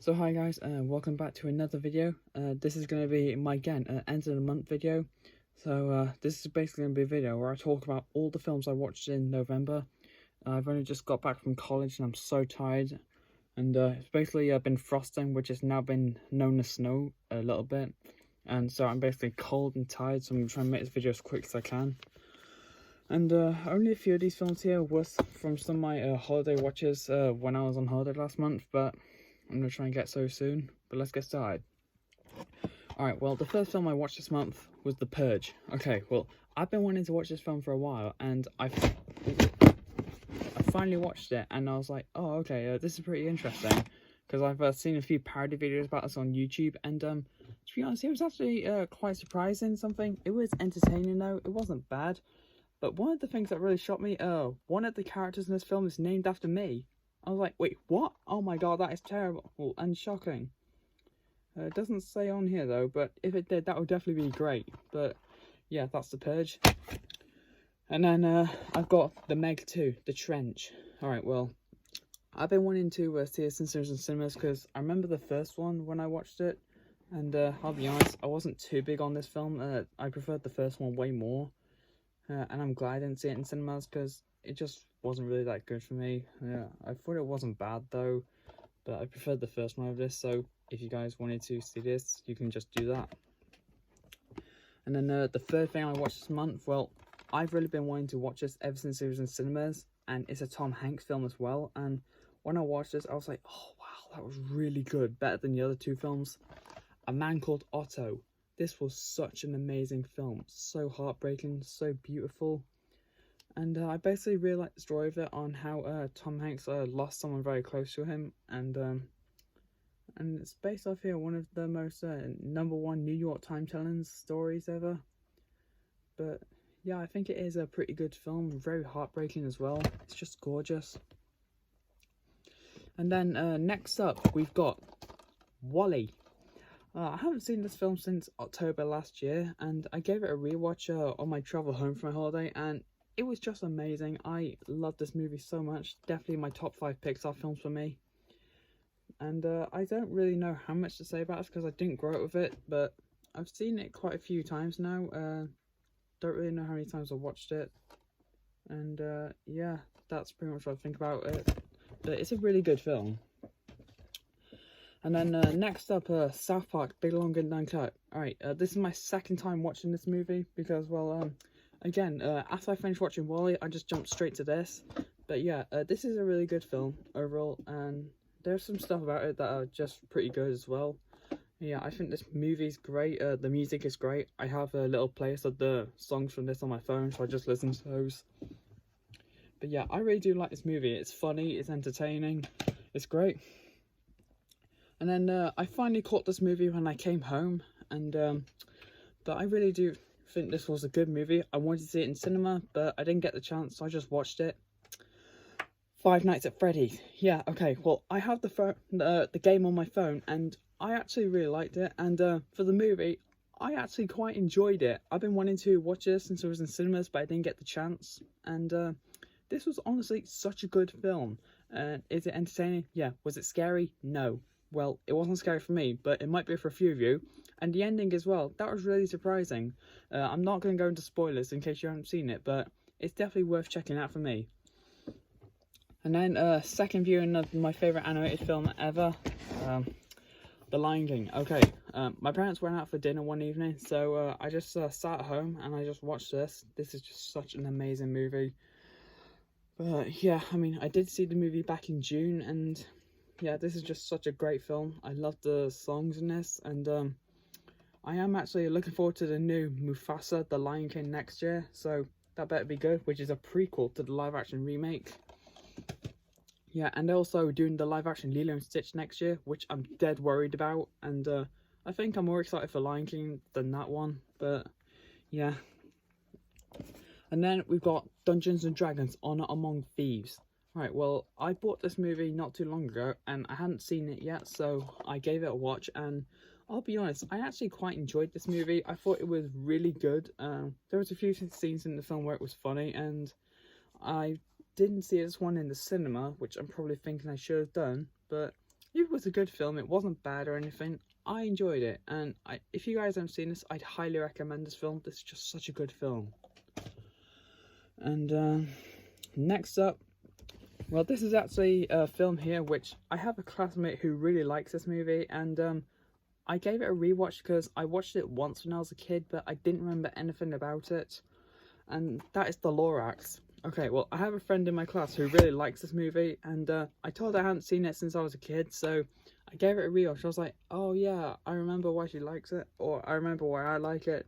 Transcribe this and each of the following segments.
So hi guys, welcome back to another video. This is going to be my end of the month video. So this is basically going to be a video where I talk about all the films I watched in November. I've only just got back from college and I'm so tired. And it's basically been frosting, which has now been known as snow a little bit. And so I'm basically cold and tired, so I'm trying to make this video as quick as I can. And only a few of these films here was from some of my holiday watches when I was on holiday last month, but I'm going to try and get so soon, but let's get started. Alright, well, the first film I watched this month was The Purge. Okay, well, I've been wanting to watch this film for a while, and I finally watched it, and I was like, oh, okay, this is pretty interesting, because I've seen a few parody videos about this on YouTube, and to be honest, it was actually quite surprising. It was entertaining though, it wasn't bad, but one of the things that really shocked me, one of the characters in this film is named after me. I was like, wait, what? Oh my god, that is terrible and shocking. It doesn't say on here though, but if it did, that would definitely be great. But yeah, that's The Purge. And then I've got The Meg 2, The Trench. Alright, well, I've been wanting to see it since it was in cinemas, because I remember the first one when I watched it. And I'll be honest, I wasn't too big on this film. I preferred the first one way more. And I'm glad I didn't see it in cinemas, because it just wasn't really that good for me. Yeah, I thought it wasn't bad though, but I preferred the first one of this, so if you guys wanted to see this, you can just do that. And then the third thing I watched this month, well, I've really been wanting to watch this ever since it was in cinemas, and it's a Tom Hanks film as well, and when I watched this, I was like, oh wow, that was really good, better than the other two films. A Man Called Otto. This was such an amazing film, so heartbreaking, so beautiful. And I basically really like the story of it, on how Tom Hanks lost someone very close to him, and it's based off here one of the most #1 New York Times telling stories ever. But yeah, I think it is a pretty good film, very heartbreaking as well. It's just gorgeous. And then next up we've got WALL-E. I haven't seen this film since October last year, and I gave it a rewatch on my travel home from my holiday, and it was just amazing. I love this movie so much. Definitely my top 5 Pixar films for me. And I don't really know how much to say about it because I didn't grow up with it, but I've seen it quite a few times now. Don't really know how many times I've watched it. And yeah, that's pretty much what I think about it. But it's a really good film. And then next up, South Park, Big Long and Dunkirk. Alright, this is my second time watching this movie because, well, again, after I finished watching WALL-E, I just jumped straight to this. But yeah, this is a really good film overall, and there's some stuff about it that are just pretty good as well. Yeah, I think this movie's great. The music is great. I have a little playlist of the songs from this on my phone, so I just listen to those. But yeah, I really do like this movie. It's funny, it's entertaining, it's great. And then I finally caught this movie when I came home, and but I really do think this was a good movie. I wanted to see it in cinema, but I didn't get the chance, so I just watched it. Five Nights at Freddy's. Yeah, okay, well, I have the game on my phone, and I actually really liked it, and for the movie, I actually quite enjoyed it. I've been wanting to watch this since it was in cinemas, but I didn't get the chance, and this was honestly such a good film. Is it entertaining? Yeah. Was it scary? No. Well, it wasn't scary for me, but it might be for a few of you. And the ending as well, that was really surprising. I'm not going to go into spoilers in case you haven't seen it, but it's definitely worth checking out for me. And then second viewing of my favourite animated film ever, The Lion King. Okay, my parents went out for dinner one evening, so I just sat at home and I just watched this. This is just such an amazing movie. But yeah, I mean, I did see the movie back in June, and yeah, this is just such a great film. I love the songs in this, and I am actually looking forward to the new Mufasa, The Lion King next year, so that better be good, which is a prequel to the live-action remake. Yeah, and they're also doing the live-action Lilo and Stitch next year, which I'm dead worried about, and I think I'm more excited for Lion King than that one, but yeah. And then we've got Dungeons and Dragons: Honor Among Thieves. Right, well, I bought this movie not too long ago, and I hadn't seen it yet, so I gave it a watch, and I'll be honest, I actually quite enjoyed this movie. I thought it was really good. There was a few scenes in the film where it was funny, and I didn't see this one in the cinema, which I'm probably thinking I should have done, but it was a good film. It wasn't bad or anything. I enjoyed it, and if you guys haven't seen this, I'd highly recommend this film. This is just such a good film. And next up, well, this is actually a film here which I have a classmate who really likes this movie, and I gave it a rewatch because I watched it once when I was a kid, but I didn't remember anything about it, and that is The Lorax. Okay, well, I have a friend in my class who really likes this movie, and I told her I hadn't seen it since I was a kid, so I gave it a rewatch. I was like, oh yeah, I remember why she likes it, or I remember why I like it.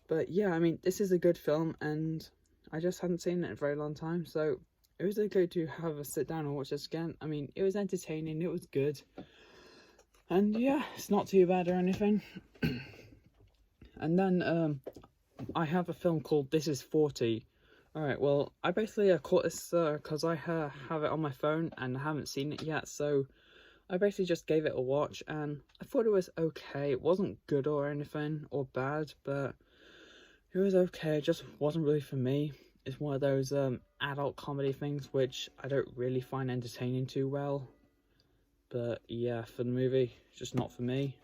But yeah, I mean, this is a good film, and I just hadn't seen it in a very long time, so it was okay to have a sit down and watch this again. I mean, it was entertaining, it was good, and yeah, it's not too bad or anything. And then I have a film called This Is 40. Alright, well, I basically caught this because I have it on my phone and I haven't seen it yet, so I basically just gave it a watch, and I thought it was okay. It wasn't good or anything, or bad, but it was okay. It just wasn't really for me. It's one of those adult comedy things which I don't really find entertaining too well. But yeah, for the movie, it's just not for me.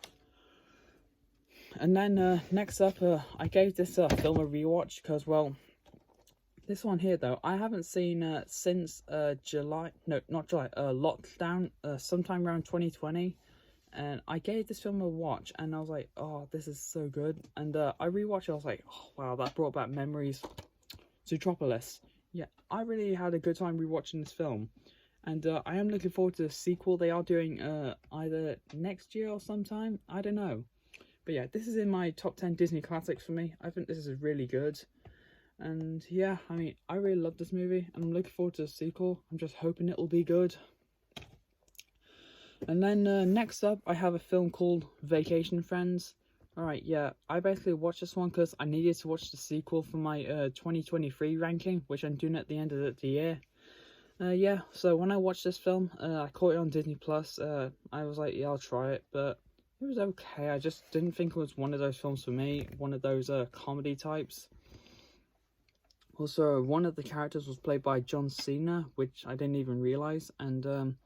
And then next up, I gave this film a rewatch because, well, this one here though, I haven't seen since July, no, not July, lockdown, sometime around 2020. And I gave this film a watch, and I was like, oh, this is so good. And I rewatched it, I was like, oh, wow, that brought back memories. Zootropolis. Yeah, I really had a good time rewatching this film. And I am looking forward to the sequel they are doing either next year or sometime. I don't know. But yeah, this is in my top 10 Disney classics for me. I think this is really good. And yeah, I mean, I really love this movie, and I'm looking forward to the sequel. I'm just hoping it'll be good. And then next up, I have a film called Vacation Friends. Alright, yeah, I basically watched this one because I needed to watch the sequel for my 2023 ranking, which I'm doing at the end of the year. Yeah, so when I watched this film, I caught it on Disney Plus. I was like, yeah, I'll try it, but it was okay. I just didn't think it was one of those films for me, one of those comedy types. Also, one of the characters was played by John Cena, which I didn't even realise, and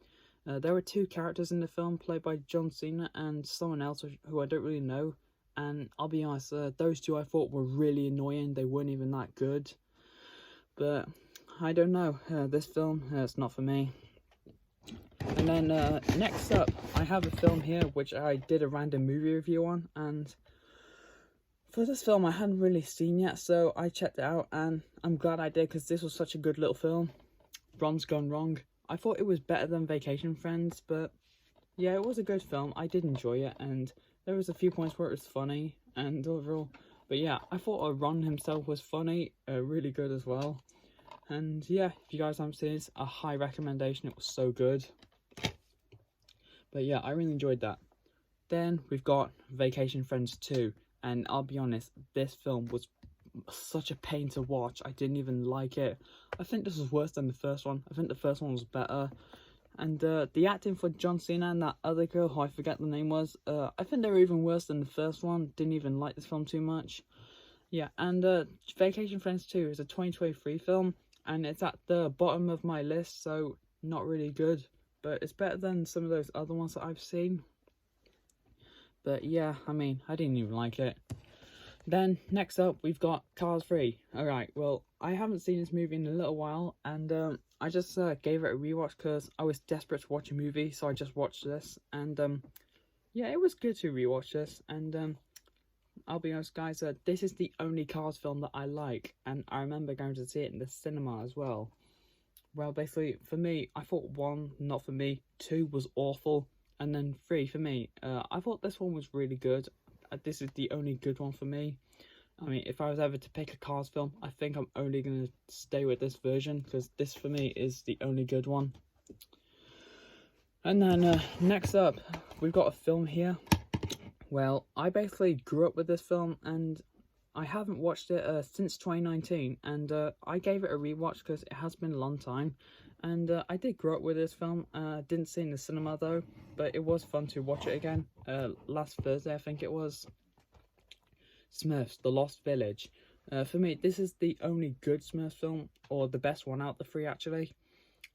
there were two characters in the film played by John Cena and someone else who I don't really know. And I'll be honest, those two I thought were really annoying. They weren't even that good. But I don't know. This film, it's not for me. And then next up, I have a film here which I did a random movie review on. And for this film, I hadn't really seen yet, so I checked it out. And I'm glad I did, because this was such a good little film. Ron's Gone Wrong. I thought it was better than Vacation Friends, but yeah, it was a good film. I did enjoy it, and there was a few points where it was funny and overall. But yeah, I thought Ron himself was funny, really good as well. And yeah, if you guys haven't seen it, a high recommendation. It was so good. But yeah, I really enjoyed that. Then we've got Vacation Friends 2. And I'll be honest, this film was such a pain to watch. I didn't even like it. I think this was worse than the first one. I think the first one was better. And the acting for John Cena and that other girl, who I forget the name was, I think they were even worse than the first one. Didn't even like this film too much. Yeah, and Vacation Friends 2 is a 2023 film, and it's at the bottom of my list, so not really good. But it's better than some of those other ones that I've seen. But yeah, I mean, I didn't even like it. Then, next up, we've got Cars 3. Alright, well, I haven't seen this movie in a little while, and I just gave it a rewatch because I was desperate to watch a movie, so I just watched this. And yeah, it was good to rewatch this, and I'll be honest, guys, this is the only Cars film that I like, and I remember going to see it in the cinema as well. Well, basically, for me, I thought 1, not for me, 2 was awful, and then 3 for me. I thought this one was really good. This is the only good one for me. I mean, if I was ever to pick a Cars film, I think I'm only going to stay with this version, because this for me is the only good one. And then next up, we've got a film here. Well, I basically grew up with this film, and I haven't watched it since 2019, and I gave it a rewatch because it has been a long time. And I did grow up with this film. Didn't see it in the cinema though, but it was fun to watch it again. Last Thursday, I think it was. Smurfs: The Lost Village. For me, this is the only good Smurfs film, or the best one out of the 3 actually.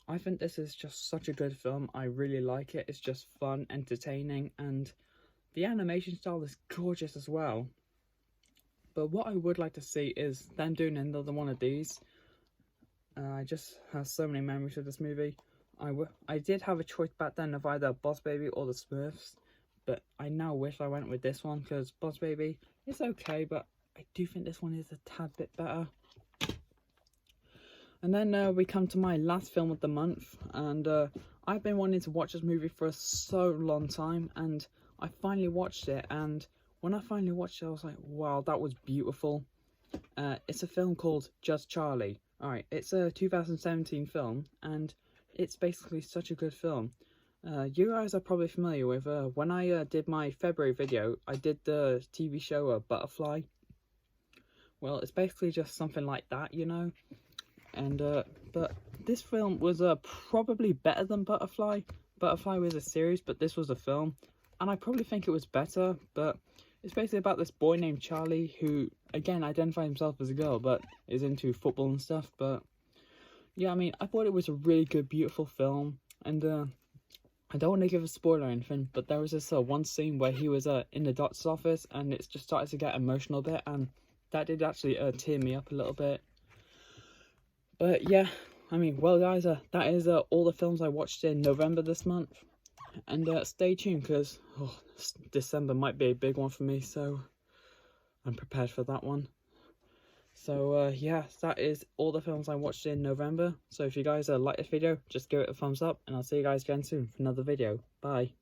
I think this is just such a good film. I really like it. It's just fun, entertaining, and the animation style is gorgeous as well. But what I would like to see is them doing another one of these. I just have so many memories of this movie. I did have a choice back then of either Boss Baby or the Smurfs, but I now wish I went with this one, because Boss Baby is okay, but I do think this one is a tad bit better. And then we come to my last film of the month, and I've been wanting to watch this movie for so long time, and I finally watched it, and when I finally watched it, I was like, wow, that was beautiful. It's a film called Just Charlie. Alright, it's a 2017 film, and it's basically such a good film. You guys are probably familiar with, when I did my February video, I did the TV show Butterfly. Well, it's basically just something like that, you know? And, but this film was probably better than Butterfly. Butterfly was a series, but this was a film. And I probably think it was better, but it's basically about this boy named Charlie who, again, identifies himself as a girl, but is into football and stuff. But yeah, I mean, I thought it was a really good, beautiful film. And I don't want to give a spoiler or anything, but there was this one scene where he was in the doctor's office, and it's just started to get emotional a bit, and that did actually tear me up a little bit. But yeah, I mean, well guys, that is all the films I watched in November this month. And stay tuned, because December might be a big one for me, so I'm prepared for that one. So yeah, that is all the films I watched in November. So if you guys like this video, just give it a thumbs up, and I'll see you guys again soon for another video. Bye.